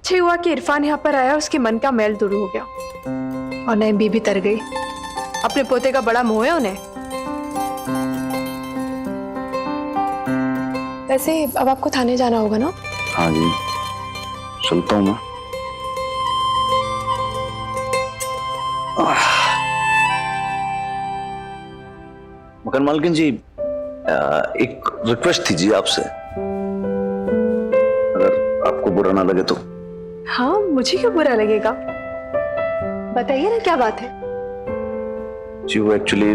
अच्छा हुआ कि इरफान यहाँ पर आया, उसके मन का मैल दूर हो गया और नई बीबी तर गई। अपने पोते का बड़ा मोह है उन्हें। वैसे अब आपको थाने जाना होगा ना? हाँ जी, चलता हूँ मैं। मकान मालकिन जी, एक रिक्वेस्ट थी जी आपसे, अगर आपको बुरा ना लगे तो। हाँ, मुझे क्यों बुरा लगेगा, बताइए ना क्या बात है। जी वो एक्चुअली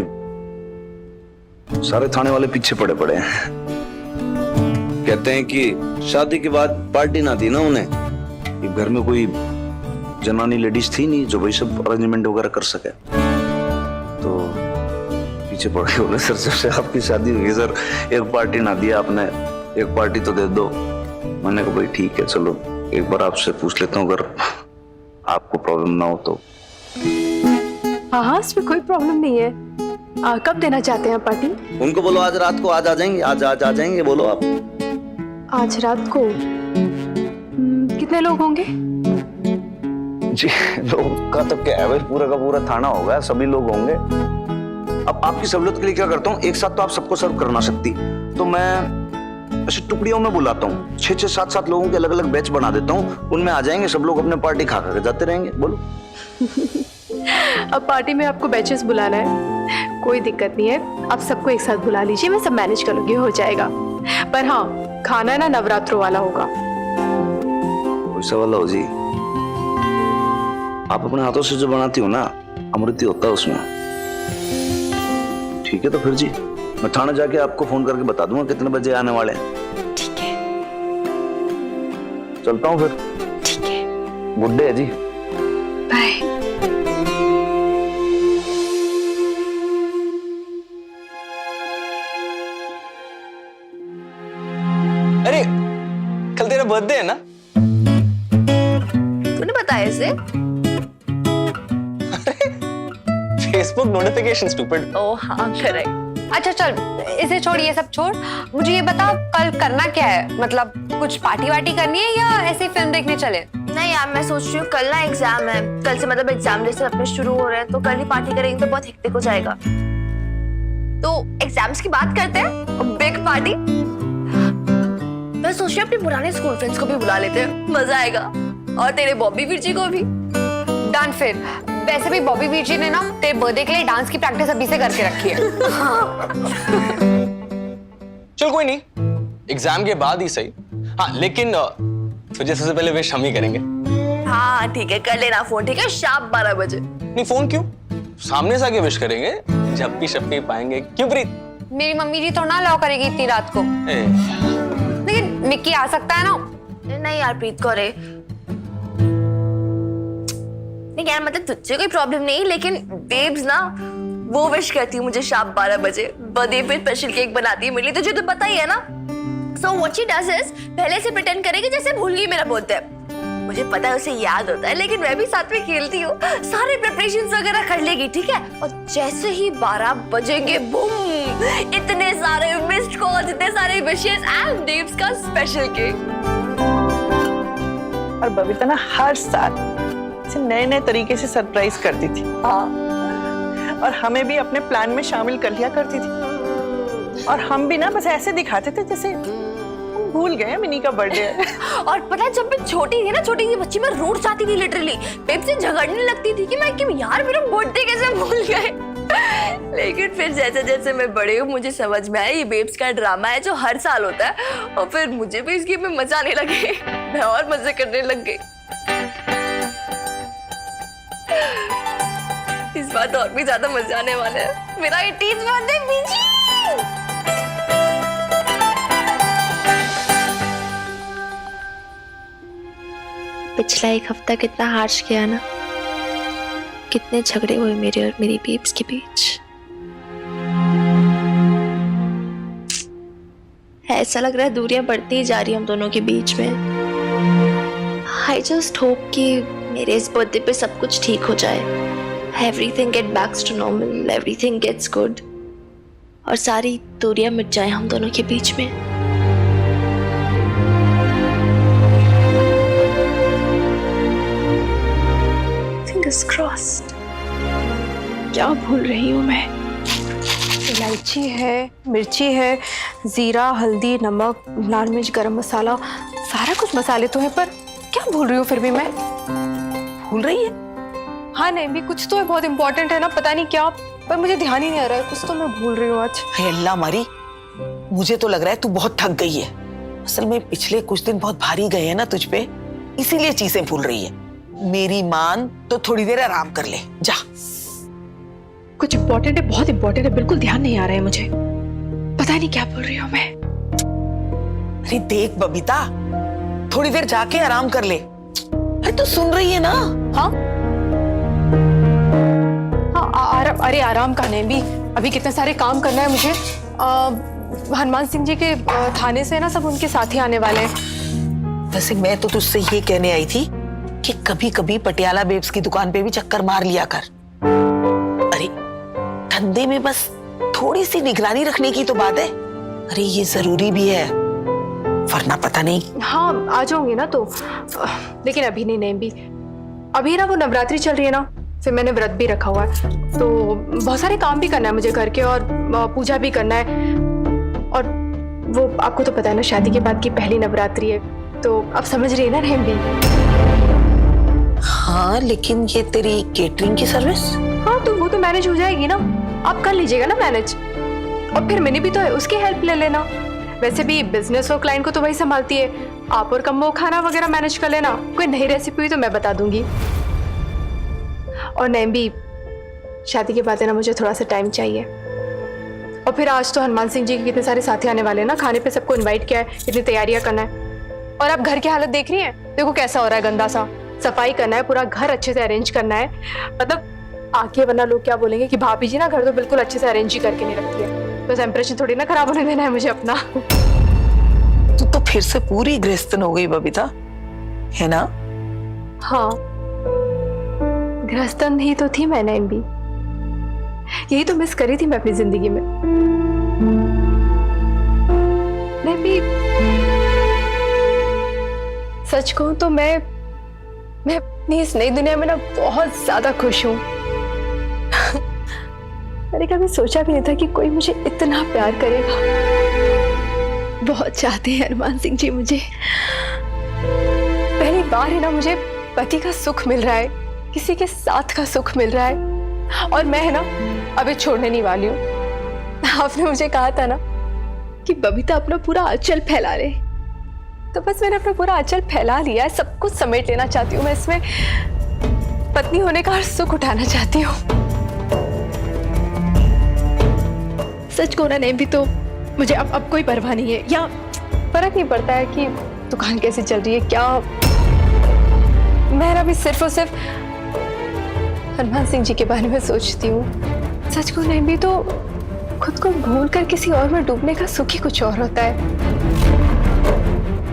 सारे थाने वाले पीछे पड़े पड़े हैं। कहते हैं कि शादी के बाद पार्टी ना दी ना उन्हें, कि घर में कोई जनानी लेडीज थी नहीं जो भाई सब अरेंजमेंट वगैरह कर सके, तो पीछे पड़ गए। बोले सर, जब से आपकी शादी हुई सर, एक पार्टी ना दिया आपने, एक पार्टी तो दे दो। मैंने कहा भाई ठीक है, चलो एक बार आपसे पूछ लेता हूँ, अगर आपको प्रॉब्लम ना हो तो। हाँ, इसमें कोई प्रॉब्लम नहीं है। कब देना चाहते हैं पार्टी? उनको बोलो आज रात को आज आ जाएंगे, आज आ जाएंगे, बोलो आप। आज रात को? कितने लोग होंगे? जी लोग का तो क्या है भाई, पूरा का पूरा थाना होगा, सभी लोग होंगे। अब आपकी सहूलियत के लिए क्या करता हूँ, एक साथ तो आप सबको सर्व कर ना सकती, तो मैं ऐसे टुकड़ियों में बुलाता हूँ, 6-6, 7-7 लोगों के अलग अलग बैच बना देता हूँ, उनमें आ जाएंगे सब लोग, अपने पार्टी खा खा के जाते रहेंगे। बोलो। अब पार्टी में आपको बैचेस बुलाना है, कोई दिक्कत नहीं है, आप सबको एक साथ बुला लीजिए, मैं सब मैनेज कर लूंगी, हो जाएगा। पर हाँ, खाना ना नवरात्रों वाला होगा। वैसा वाला हो जी, आप अपने हाथों से जो बनाती हो ना, अमृत ही होता है उसमें। ठीक है तो फिर जी, मैं थाने जाके आपको फोन करके बता दूंगा कितने बजे आने वाले हैं। ठीक है, चलता हूँ फिर। ठीक है, गुड डे जी, बाय। अरे कल तेरा बर्थडे है ना? तूने बताया इसे? Facebook notification stupid. ओह हाँ, करेक्ट। अच्छा चल, इसे छोड़, ये सब छोड़, मुझे ये बता कल करना क्या है, मतलब कुछ पार्टी वार्टी करनी है या ऐसे फिल्म देखने चले? नहीं यार, मैं सोच रही हूँ कल ना एग्जाम है, कल से मतलब एग्जाम जैसे अपने शुरू हो रहे हैं, तो कल ही पार्टी करेंगे तो बहुत हेक्टिक हो जाएगा। तो एग्जाम्स की बात करते हैं, बिग पार्टी। मैं सोच रही हूँ अपने पुराने स्कूल फ्रेंड्स को भी बुला लेते हैं, मजा आएगा, और तेरे बॉबी वीर जी को भी। डन फिर। वैसे भी बॉबी वीर जी ने ना तेरे बर्थडे के लिए डांस की प्रैक्टिस अभी से करके रखी है। चल कोई नहीं, एग्जाम के बाद ही सही। हाँ लेकिन तुझे सबसे पहले विश हम ही करेंगे। हाँ ठीक है, कर लेना फोन, ठीक है, शाम 12 बजे। नहीं फोन क्यों, सामने से आके विश करेंगे, झप्पी शप्पी पाएंगे। क्यों प्रीत? मेरी मम्मी जी तो ना अलाउ करेगी इतनी रात को। लेकिन निक्की आ सकता है ना? नहीं यार प्रीत को रे, नहीं यार मतलब तुझे कोई प्रॉब्लम नहीं, लेकिन बेब्स ना वो विश करती है मुझे शाम 12 बजे, बर्थडे पे स्पेशल केक बनाती है मेरे लिए, तुझे तो पता ही है ना। So what she does is, पहले से प्रिटेंड करेगी जैसे भूल गई मेरा बर्थडे। मुझे पता है उसे याद होता है, लेकिन मैं भी साथ में खेलती हूँ, सारे प्रिपरेशंस वगैरह कर लेगी, ठीक है। और जैसे ही 12 बजेंगे, बूम, इतने सारे मिस्ड कॉल्स, इतने सारे विशेस एंड बेब्स का स्पेशल केक। और बबीता ना हर साल नए नए तरीके से सरप्राइज करती थी। हाँ, और हमें भी अपने प्लान में शामिल कर लिया करती थी, और हम भी ना बस ऐसे दिखाते थे जैसे हम भूल गए मिनी का बर्थडे है। और पता है जब मैं छोटी थी ना, छोटी सी बच्ची, मैं रूठ जाती थी लिटरली, बेब से झगड़ने लगती थी कि मैं क्यों यार मेरा बर्थडे कैसे भूल गए। लेकिन फिर जैसे जैसे मैं बड़े हूँ, मुझे समझ में आया ये बेब्स का ड्रामा है जो हर साल होता है, और फिर मुझे भी इस गेम में मजा आने लगे, मैं और मजे करने लग गई। इस बार तो और भी ज्यादा मजा आने वाला है, मेरा 18th बर्थडे बीजी। पिछला एक हफ्ता कितना हार्श गया ना, कितने झगड़े हुए मेरे और मेरी बेब्स के बीच। ऐसा लग रहा है दूरियां बढ़ती ही जा रही हम दोनों के बीच में। आई जस्ट होप कि मेरे इस बर्थडे पे सब कुछ ठीक हो जाए, everything get back to normal, everything gets good, और सारी दूरियां मिट जाए हम दोनों के बीच में। Fingers crossed. क्या भूल रही हूँ मैं? इलायची है, मिर्ची है, जीरा, हल्दी, नमक, लाल मिर्च, गरम मसाला, सारा कुछ मसाले तो है, पर क्या भूल रही हूँ फिर भी मैं? भूल रही है? हाँ नहीं भी कुछ तो है, बहुत इंपॉर्टेंट है ना, पता नहीं क्या, पर मुझे ध्यान ही नहीं आ रहा है, कुछ तो मैं भूल रही हूँ आज। हे अल्लाह मारी, मुझे तो लग रहा है तू बहुत थक गई है। असल में पिछले कुछ दिन बहुत भारी गए हैं ना तुझ पे, इसीलिए चीजें भूल रही है। मेरी मान तो थोड़ी देर आराम कर ले, जा। कुछ इंपॉर्टेंट है, बहुत इंपॉर्टेंट है, बिल्कुल ध्यान नहीं आ रहा है मुझे, पता नहीं क्या बोल रही हूँ मैं। अरे देख बबीता, थोड़ी देर जाके आराम कर ले। अरे तू सुन रही है ना? हाँ अरे आराम का नहीं भी, अभी कितने सारे काम करना है मुझे। हनुमान सिंह जी के थाने से ना सब उनके साथी आने वाले हैं। वैसे मैं तो तुझसे ये कहने आई थी कि कभी कभी पटियाला बेब्स की दुकान पे भी चक्कर मार लिया कर। अरे धंधे में बस थोड़ी सी निगरानी रखने की तो बात है। अरे ये जरूरी भी है, वरना पता नहीं। हाँ आ जाऊंगी ना तो, लेकिन अभी नहीं भी, अभी ना वो नवरात्रि चल रही है ना, फिर मैंने व्रत भी रखा हुआ है, तो बहुत सारे काम भी करना है मुझे घर के, और पूजा भी करना है। और वो आपको तो पता है ना, शादी के बाद की पहली नवरात्रि है, तो अब समझ रही है ना रहम भी। हाँ लेकिन ये तेरी केटरिंग की सर्विस? हाँ तो वो तो मैनेज हो जाएगी ना, आप कर लीजिएगा ना मैनेज, और फिर मैंने भी तो है, उसकी हेल्प ले लेना। वैसे भी बिजनेस और क्लाइंट को तो वही संभालती है, आप और कम्बो खाना वगैरह मैनेज कर लेना। कोई नई रेसिपी हुई तो मैं बता दूंगी। और नहीं भी, शादी के बाद है ना मुझे थोड़ा सा टाइम चाहिए, और फिर आज तो हनुमान सिंह जी के कितने सारे साथी आने वाले हैं ना, खाने पे सबको इनवाइट किया है, इतनी तैयारियां करना है। और अब घर की हालत देख रही हैं, देखो कैसा हो रहा है, गंदा सा, सफाई करना है, पूरा घर अच्छे से अरेंज करना है। मतलब आके वरना लोग क्या बोलेंगे कि भाभी जी ना घर तो बिल्कुल अच्छे से अरेंज ही करके नहीं रखती है, बस इंप्रेशन थोड़ी ना खराब होने देना है मुझे अपना। तू तो फिर से पूरी गृहस्थन हो गई बबीता, है ना? हाँ गृहस्थन ही तो थी मैंने भी, यही तो मिस करी थी मैं अपनी जिंदगी में। मैं भी सच कहूं तो मैं अपनी इस नई दुनिया में ना बहुत ज्यादा खुश हूं। मैंने कभी सोचा भी नहीं था कि कोई मुझे इतना प्यार करेगा। बहुत चाहते हैं हनुमान सिंह जी मुझे, पहली बार है ना मुझे पति का सुख मिल रहा है, किसी के साथ का सुख मिल रहा है, और मैं है ना अभी छोड़ने नहीं वाली हूँ। आपने मुझे कहा था ना कि बबीता अपना पूरा आंचल फैला रहे, तो बस मैंने अपना पूरा आंचल फैला लिया है, सब कुछ समेट लेना चाहती हूँ मैं इसमें, पत्नी होने का हर सुख उठाना चाहती हूँ। सच को ना नहीं भी तो मुझे अब कोई परवाह नहीं है, या फर्क नहीं पड़ता है कि दुकान कैसे चल रही है क्या, मैं अभी सिर्फ और सिर्फ हनुमान सिंह जी के बारे में सोचती हूँ। सच को नहीं भी तो खुद को भूल कर किसी और में डूबने का सुख ही कुछ और होता है,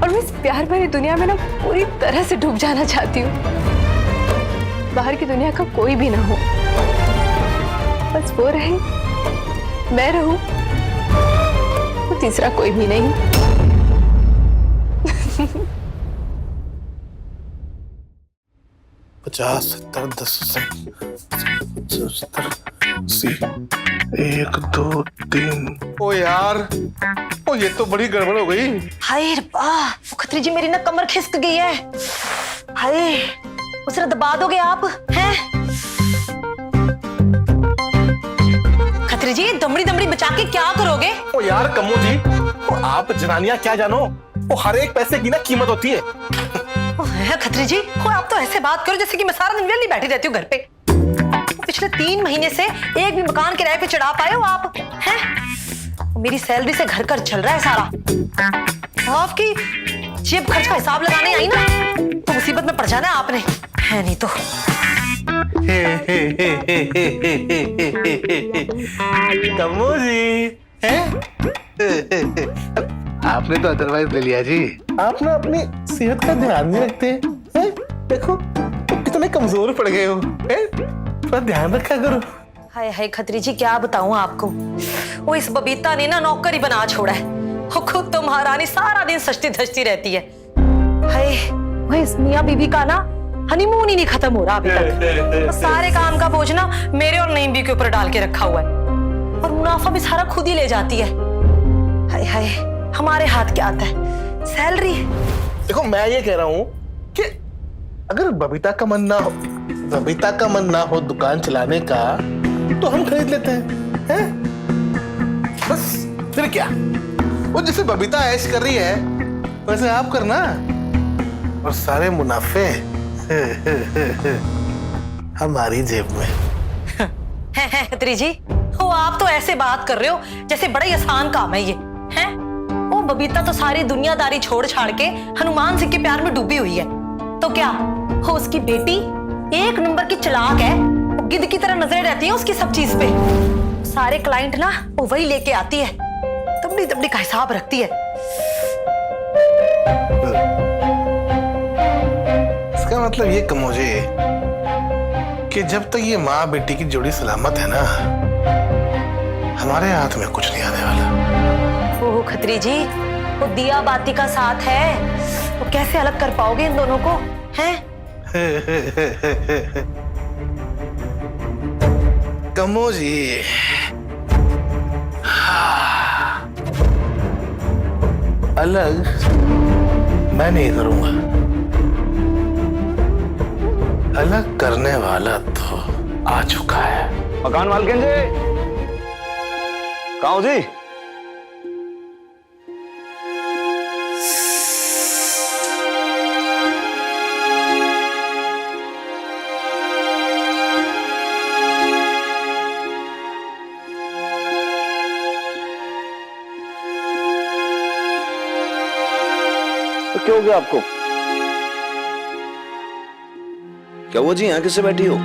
और मैं इस प्यार भरी दुनिया में ना पूरी तरह से डूब जाना चाहती हूँ। बाहर की दुनिया का कोई भी ना हो, बस वो रहे, मैं रहूं, वो तीसरा कोई भी नहीं। 50, 70, 10, 70, 80, 1, 2, 3। ओ यार, ओ ये तो बड़ी गड़बड़ हो गई। हाय रब्बा, वो खत्री जी मेरी ना कमर खिसक गई है। हाय, उसे दबा दोगे आप? हैं? खत्री जी दमड़ी दमड़ी बचा के क्या करोगे? ओ यार कम्मो जी, ओ आप जनानियां क्या जानो, वो हर एक पैसे की ना कीमत होती है। खत्री जी, आप तो ऐसे बात करो जैसे कि मैं सारा दिन वेली बैठी रहती हूँ घर पे। पिछले 3 महीने से एक भी मकान किराए पे चढ़ा पाए हो आप? हैं? मेरी सैलरी से घर चल रहा है सारा। आपकी जेब खर्च का हिसाब लगाने आई ना तो मुसीबत में पड़ जाना है आपने, है नहीं तो। कम्मो जी, हैं? आपने तो अदरवाइज ले लिया जी। आप ना अपनी सेहत का ध्यान नहीं रखते हैं? देखो कितने कमजोर पड़ गए हो, थोड़ा ध्यान रखा करो। हाय हाय खत्री जी, क्या बताऊं आपको, वो इस बबीता ने ना नौकर ही बना छोड़ा है। वो खुद तो महारानी सारा दिन सजती धजती रहती है। हाय, वो इस मियां बीवी का ना हनीमून ही नहीं खत्म हो रहा अभी तक। तो सारे काम का बोझ ना मेरे और नईम के ऊपर डाल के रखा हुआ है, और मुनाफा भी सारा खुद ही ले जाती है। हाय हाय, हमारे हाथ क्या आता है, सैलरी। देखो मैं ये कह रहा हूँ कि अगर बबीता का मन ना हो दुकान चलाने का, तो हम खरीद लेते हैं, बस। फिर क्या, वो जैसे बबीता ऐश कर रही है वैसे आप करना, और सारे मुनाफे हमारी जेब में। हैं खत्री जी, वो आप तो ऐसे बात कर रहे हो जैसे बड़ा ही आसान काम है ये, हैं? वो बबीता तो सारी दुनियादारी छोड़ छाड़ के हनुमान सिंह के प्यार में डूबी हुई है। तो क्या वो उसकी बेटी एक नंबर की चालाक है, वो गिद्ध की तरह नजरें रहती हैं उसकी सब चीज पे। सारे क्लाइंट ना वो वही लेके आती है, तबड़ी तबड़ी का हिसाब रखती है। इसका मतलब ये कमोजे कि जब तक ये माँ बेटी की जोड़ी सलामत है ना, हमारे हाथ में कुछ नहीं आने वाला। ओह खत्री जी, वो दिया बाती का साथ है, वो कैसे अलग कर पाओगे इन दोनों को, हैं? कमोजी, अलग मैं नहीं करूंगा, अलग करने वाला तो आ चुका है। मकान मालकिन जी, कहाँ हो जी? तो क्या हो गया आपको? क्या वो जी यहाँ किससे बैठी हो?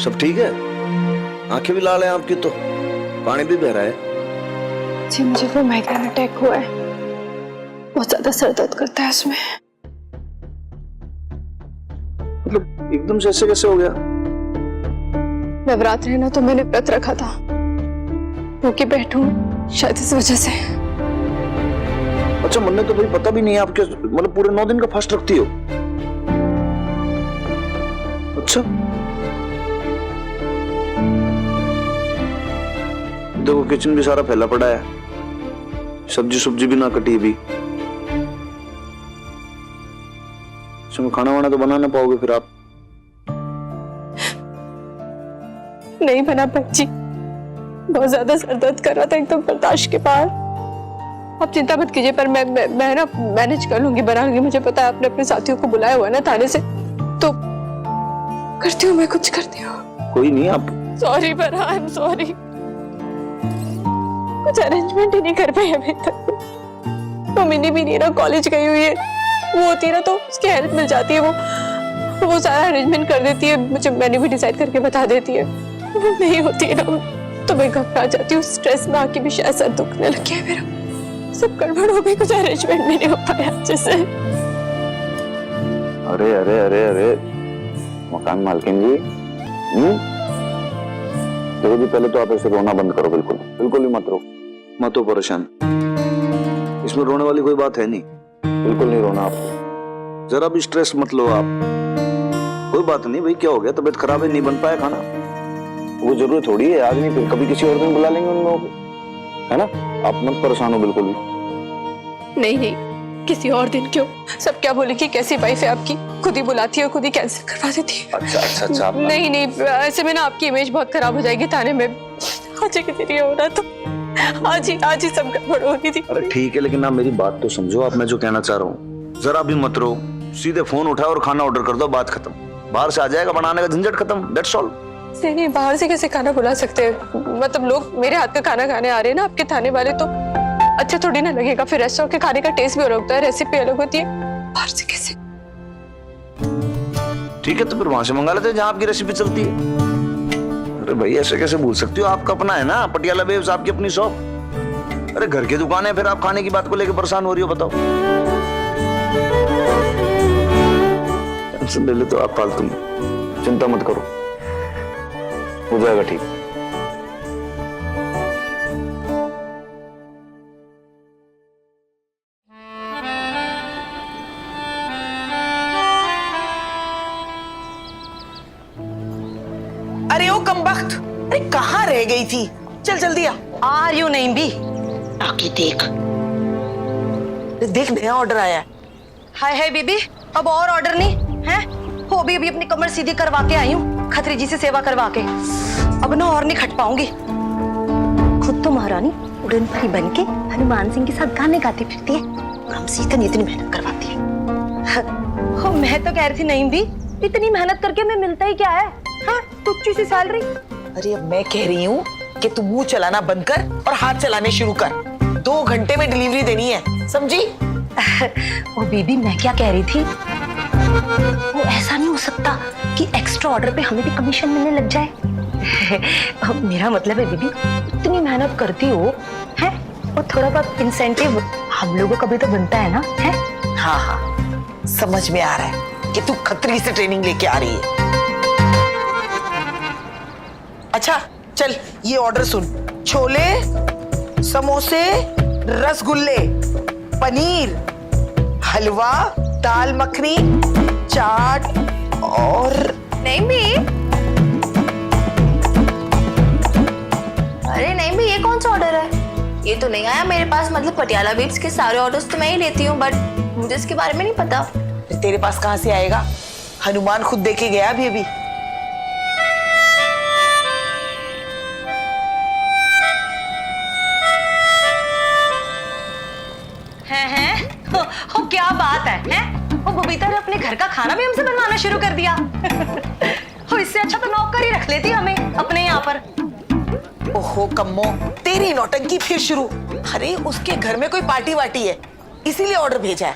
सब ठीक है? आंखें भी लाल हैं आपकी, तो पानी भी बह रहा है। जी मुझे वो माइग्रेन अटैक हुआ है, बहुत ज्यादा सर दर्द करता है उसमें। मतलब एकदम से ऐसे कैसे हो गया? नवरात्र है ना, तो मैंने व्रत रखा था, भूखी बैठूं शायद इस वजह से। अच्छा, मुन्ने तो भाई पता भी नहीं है आपके, मतलब पूरे 9 दिन का फास्ट रखती हो? अच्छा, देखो किचन भी सारा फैला पड़ा है, सब्जी भी ना कटी अभी। इसमें खाना वाना तो बना ना पाओगे फिर आप? नहीं बना पाई जी, बहुत ज्यादा सर दर्द कर रहा था एकदम बर्दाश्त के बाहर। आप चिंता मत कीजिए, पर मैं ना मैनेज कर लूंगी, बना लूंगी। मुझे पता है आपने अपने साथियों को बुलाया हुआ है ना थाने से, तो करती हूँ, मैं कुछ करती हूँ। कोई नहीं, आप सॉरी पर आई एम सॉरी, कुछ अरेंजमेंट ही नहीं कर पाई अभी तक। वो मिनी भी नहीं ना, कॉलेज गई हुई है, वो होती है ना तो उसकी हेल्प मिल जाती है, वो सारा अरेंजमेंट कर देती है, मुझे मैंने भी डिसाइड करके बता देती है। वो नहीं होती है ना तो मैं घबरा जाती हूँ, स्ट्रेस में आके भी शायद सर दुखने लग गया मेरा, सब गड़बड़ हो गई, कुछ अरेंजमेंट भी नहीं हो पाया अच्छे से। अरे अरे अरे अरे मकान मालकिन जी, देखो जी, पहले तो आप ऐसे रोना बंद करो, बिल्कुल बिल्कुल ही मत रो, मत हो परेशान। इसमें रोने वाली कोई बात है नहीं, बिल्कुल नहीं रोना आप, जरा भी स्ट्रेस मत लो आप। कोई बात नहीं भाई, क्या हो गया, तबीयत खराब है, नहीं बन पाया खाना, वो जरूरी थोड़ी है आज नहीं फिर कभी किसी और दिन बुला लेंगे उन लोगों को, है ना? आप मत परेशान हो बिल्कुल भी। नहीं, किसी और दिन क्यों? सब क्या बोले कि कैसी वाइफ है आपकी, खुद ही बुलाती है, खुद ही कैंसिल करवा देती है। अच्छा नहीं, ऐसे में ना आपकी इमेज बहुत खराब हो जाएगी थाने में। आज की देरी हो रहा तो आज ही सब गड़बड़ हो गई थी। अरे ठीक है, लेकिन आप मेरी बात तो समझो, आप मैं जो कहना चाह रहा हूँ, जरा भी मत रो, सीधे फोन उठाओ और खाना ऑर्डर कर दो, बात खत्म, बाहर से आ जाएगा, बनाने का झंझट खत्म, दैट्स ऑल। नहीं, बाहर से कैसे खाना बुला सकते हैं? मतलब लोग मेरे हाथ का खाना खाने आ रहे हैं ना आपके थाने वाले, तो अच्छा थोड़ी ना लगेगा, फिर रेस्टोरेंट के खाने का टेस्ट भी अलग होता है, रेसिपी अलग होती है, बाहर से कैसे? ठीक है, तो फिर वहां से मंगा लेते हैं जहां आपकी रेसिपी चलती है। अरे भाई ऐसे कैसे भूल सकती हो, आपका अपना है ना पटियाला बेब्स, आपकी अपनी शॉप। अरे घर की दुकान है, फिर आप खाने की बात को लेकर परेशान हो रही हो, बताओ। टेंशन ले ले तो आप फालतू में, चिंता मत करो, हो जाएगा ठीक। वक्त, अरे कहाँ रह गई थी? चल जल्दी आ रही हूँ नहीं भी। आके देख, देख नया ऑर्डर आया है। हाय हाय बीबी, अब और ऑर्डर नहीं है? हो भी अभी अपनी कमर सीधी करवा के आई हूँ, खत्री जी से सेवा करवा के। अब ना और नहीं खट पाऊंगी। खुद तो महारानी उड़न परी बन के हनुमान सिंह के साथ गाने गाती फिरती है और हमसे इतनी मेहनत करवाती है। हो, मैं तो कह रही थी नहीं भी, इतनी मेहनत करके मैं मिलता ही क्या है? हाँ, तुच्छी सी सैलरी। अरे अब मैं कह रही हूँ कि तू मुंह चलाना बंद कर और हाथ चलाने शुरू कर। 2 घंटे में डिलीवरी देनी है, समझी? ओ बीबी, मैं क्या कह रही थी, वो ऐसा नहीं हो सकता कि एक्स्ट्रा ऑर्डर पे हमें भी कमीशन मिलने लग जाए। मेरा मतलब है बीबी, इतनी मेहनत करती हो है, और थोड़ा बहुत इंसेंटिव हम लोगों का भी तो बनता है ना? है? हाँ हाँ, समझ में आ रहा है कि तू खत्री से ट्रेनिंग लेके आ रही है। अच्छा चल, ये ऑर्डर सुन। छोले, समोसे, रसगुल्ले, पनीर, हलवा, दाल मखनी, चाट और नहीं भी, अरे नहीं भी, ये कौन सा ऑर्डर है? ये तो नहीं आया मेरे पास। मतलब पटियाला बेब्स के सारे ऑर्डर्स तो मैं ही लेती हूँ, बट मुझे इसके बारे में नहीं पता। तेरे पास कहाँ से आएगा? हनुमान खुद देके गया अभी। हो क्या बात है? वो बबीता ने अपने घर का खाना भी हमसे बनवाना शुरू कर दिया। हो, इससे अच्छा तो नौकर ही रख लेती हमें अपने यहाँ पर। ओहो कम्मो, तेरी नौटंकी फिर शुरू। अरे उसके घर में कोई पार्टी वार्टी है, इसीलिए ऑर्डर भेजा है।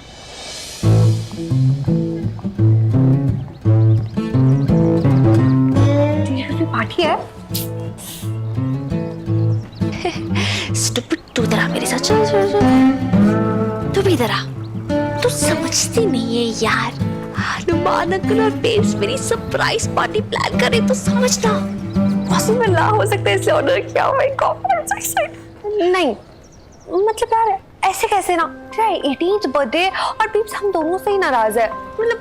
पार्टी है? स्टूपिड, तू इधर आ मेरे साथ। चल चल चल, तू भी इधर आ। तू समझती नहीं है यार, हनुमान अंकल और बेब्स मेरी सरप्राइज पार्टी प्लान कर रहे, तो समझना। पॉसिबल ना हो सकता है इसलिए ऑर्डर किया। My God, I am so excited. नहीं मतलब यार, ऐसे कैसे ना? 18th बर्थडे और बेब्स हम दोनों से ही नाराज है। मतलब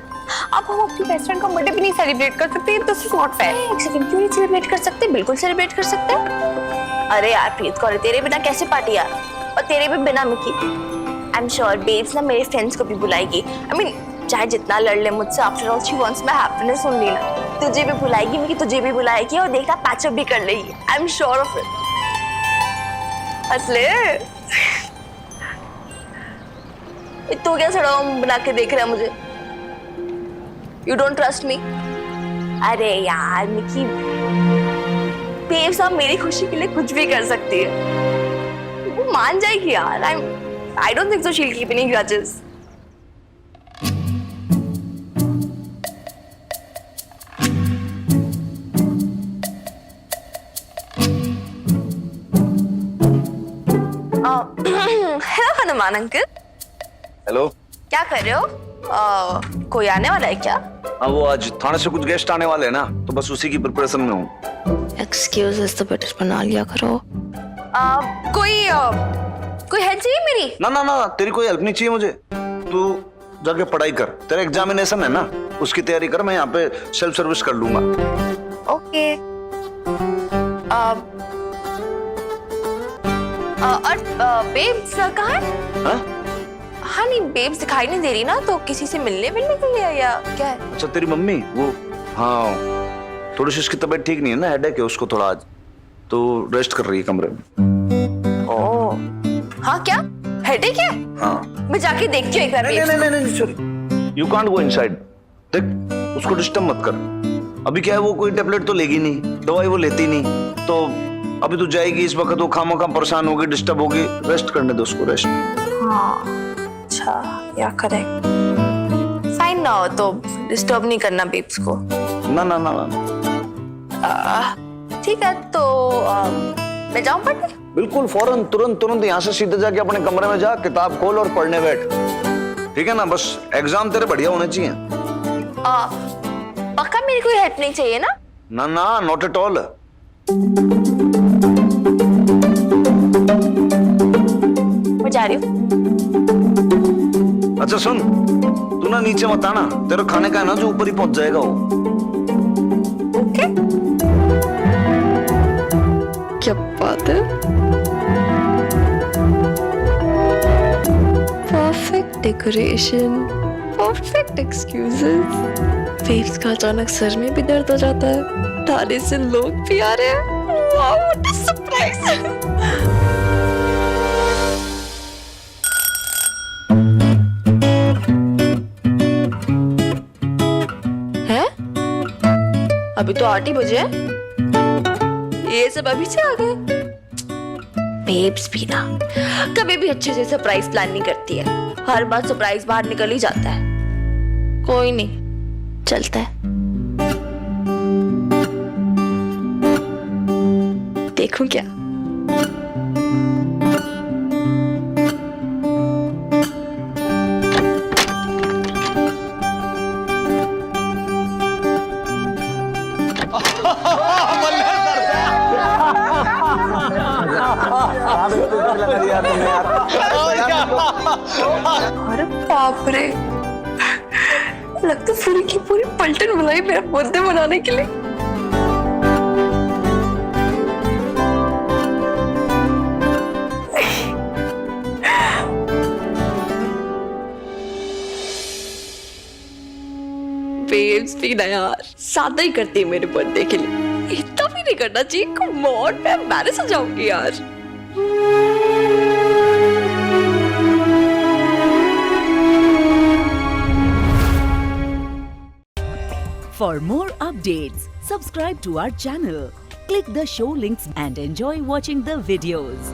अब हम अपनी बेस्ट फ्रेंड का बर्थडे भी नहीं सेलिब्रेट कर सकते। This is not fair. एक सेकंड, क्यों नहीं सेलिब्रेट कर सकते? बिल्कुल सेलिब्रेट कर सकते हैं। अरे यार प्रीत कौर, तेरे बिना कैसे पार्टी यार, और तेरे भी बिना Mickey. I am sure babes ना मेरे फ्रेंड्स को भी बुलाएगी। आई मीन चाहे जितना लड़ ले मुझसे, after all she wants my happiness only ना। तुझे भी बुलाएगी मिकी, तुझे भी बुलाएगी, और देखना पैचअप भी कर लेगी। आई एम श्योर ऑफ इट। असले तो क्या सड़ा बना के देख रहा है मुझे? You don't trust me? अरे यार मिकी, बेब्स आप मेरी खुशी के लिए कुछ भी कर सकती है। वो मान जाएगी यार। I don't think so she will keep any grudges. Hello Hanuman uncle. Hello. क्या कर रहे हो? कोई आने वाला है क्या? हाँ, वो आज थाने से कुछ गेस्ट आने वाले हैं ना, तो बस उसी की प्रिपरेशन में हूँ। एक्सक्यूजेस तो बेटर बना लिया करो। कोई हेल्प चाहिए मेरी? ना ना ना, तेरी कोई हेल्प नहीं चाहिए मुझे। तू जाके पढ़ाई कर, तेरा एग्जामिनेशन है ना, उसकी तैयारी कर। मैं यहाँ पे सेल्फ सर्विस कर लूंगा। ओके। और बेब्स कहाँ है? हाँ? हाँ नहीं, बेब्स दिखाई नहीं दे रही ना, तो किसी से मिलने के लिए या क्या है? अच्छा, तेरी मम्मी वो, हाँ थोड़ी सी उसकी तबीयत ठीक नहीं है ना, हेडेक है उसको थोड़ा आज, तो रेस्ट कर रही है कमरे में। ओह हाँ, क्या हेडेक है? हाँ। मैं जाके देखती हूँ एक बार। नहीं नहीं नहीं, sorry, you can't go inside. देख, उसको डिस्टर्ब मत कर। अभी क्या है, वो कोई टेबलेट तो लेगी नहीं, दवाई वो लेती नहीं, तो अभी तू जाएगी इस वक्त, वो खामखा परेशान होगी, डिस्टर्ब होगी। रेस्ट करने दो उसको, रेस्ट। हाँ अच्छा, या करेक्ट। फाइन ना हो तो डिस्टर्ब नहीं करना बेब्स को। ना ना ना ना, ठीक है, तो मैं जाऊँ पढ़ने? बिल्कुल, फौरन, तुरंत तुरंत यहाँ से सीधे जाके अपने कमरे में जा, किताब खोल और पढ़ने बैठ। ठीक है ना? बस एग्जाम तेरे बढ़िया होने चाहिए। पक्का मेरी कोई हेल्प नहीं चाहिए ना? ना ना, नॉट एट ऑल। मैं जा रही हूँ। अच्छा सुन, तू ना नीचे मत आना, तेरा खाने का है ना जो ऊपर ही पहुंच जाएगा वो। Okay. Decoration, perfect excuses. Babes का अचानक सर में भी दर्द हो जाता है, थाने से लोग भी आ रहे हैं। Wow, what a surprise. अभी तो 8 ही बजे हैं। ये सब अभी से आ गए। बेब्स भी ना कभी भी अच्छे से सरप्राइज प्लान नहीं करती है, हर बार सरप्राइज बाहर निकल ही जाता है। कोई नहीं, चलता है। देखूं क्या? अरे बाप रे, लगता पूरी की पूरी पलटन बुलाई मेरा बर्थडे मनाने के लिए। बेब्स भी ना यार सादा ही करती है मेरे बर्थडे के लिए, इतना भी नहीं करना चाहिए। कम ऑन, मैं एम्बैरेस हो जाऊंगी यार। For more updates, subscribe to our channel, click the show links and enjoy watching the videos.